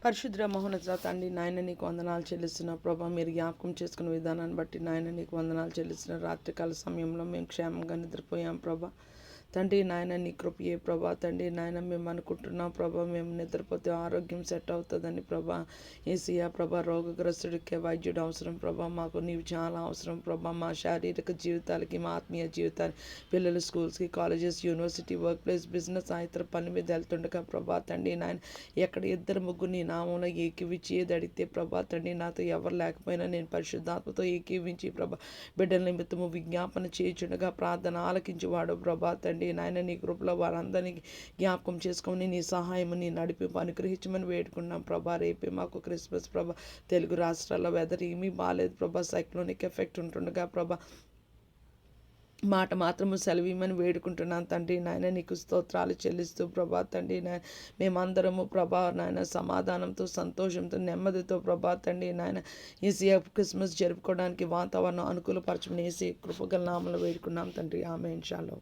పరిశుద్ర మహోన్నత తండ్రి నాయన నీకు వందనాలు చెల్లిస్తున్న ప్రభా, మీరు జ్ఞాపకం చేసుకున్న విధానాన్ని బట్టి నాయన నీకు వందనాలు చెల్లిస్తున్న రాత్రికాల సమయంలో మేము క్షేమంగా నిద్రపోయాం ప్రభా. తండ్రి నాయన నీ కృపయే ప్రభా. తండ్రి నాయన మేము అనుకుంటున్నాం ప్రభా, మేము నిద్రపోతే ఆరోగ్యం సెట్ అవుతుందని ప్రభా. ఏసియా ప్రభా, రోగగ్రస్తుడికే వైద్యుడు అవసరం ప్రభా. మాకు నీవు చాలా అవసరం ప్రభా. మా శారీరక జీవితాలకి, మా ఆత్మీయ జీవితాలకి, పిల్లలు స్కూల్స్కి, colleges, university, work place, business, ఇతర పని మీద వెళ్తుండగా ప్రభా. తండ్రి నాయన ఎక్కడ ఇద్దరు ముగ్గురు నీ నామంలో ఏకీవించి ఏది అడిగితే ప్రభా తండ్రి నాతో ఎవరు లేకపోయినా నేను పరిశుద్ధాత్మతో ఏకీవించి ప్రభా బిడ్డల నిమిత్తము విజ్ఞాపన చేయుచుండగా ప్రార్థన ఆలకించి వాడు ప్రభా తండ్రి నాయన నీ కృపలో వారందరినీ జ్ఞాపకం చేసుకొని నీ సహాయము నీ నడిపింపు అనుగ్రహించమని వేడుకున్నాం ప్రభా. రేపే మాకు క్రిస్మస్ ప్రభా. తెలుగు రాష్ట్రాల్లో వెదర్ ఏమీ బాగాలేదు ప్రభా. సైక్లోనిక్ ఎఫెక్ట్ ఉంటుండగా ప్రభా మాట మాత్రము సెలవిమని వేడుకుంటున్నాను తండ్రి నాయన. నీకు స్తోత్రాలు చెల్లిస్తూ ప్రభా తండ్రి నాయన మేమందరము ప్రభా నాయన సమాధానంతో, సంతోషంతో, నెమ్మదితో ప్రభా తండ్రి నాయన ఈసీ క్రిస్మస్ జరుపుకోవడానికి వాతావరణం అనుకూలపరచమని ఏసీ కృపగల నామములో వేడుకున్నాం తండ్రి. ఆమేన్. షాలోమ్.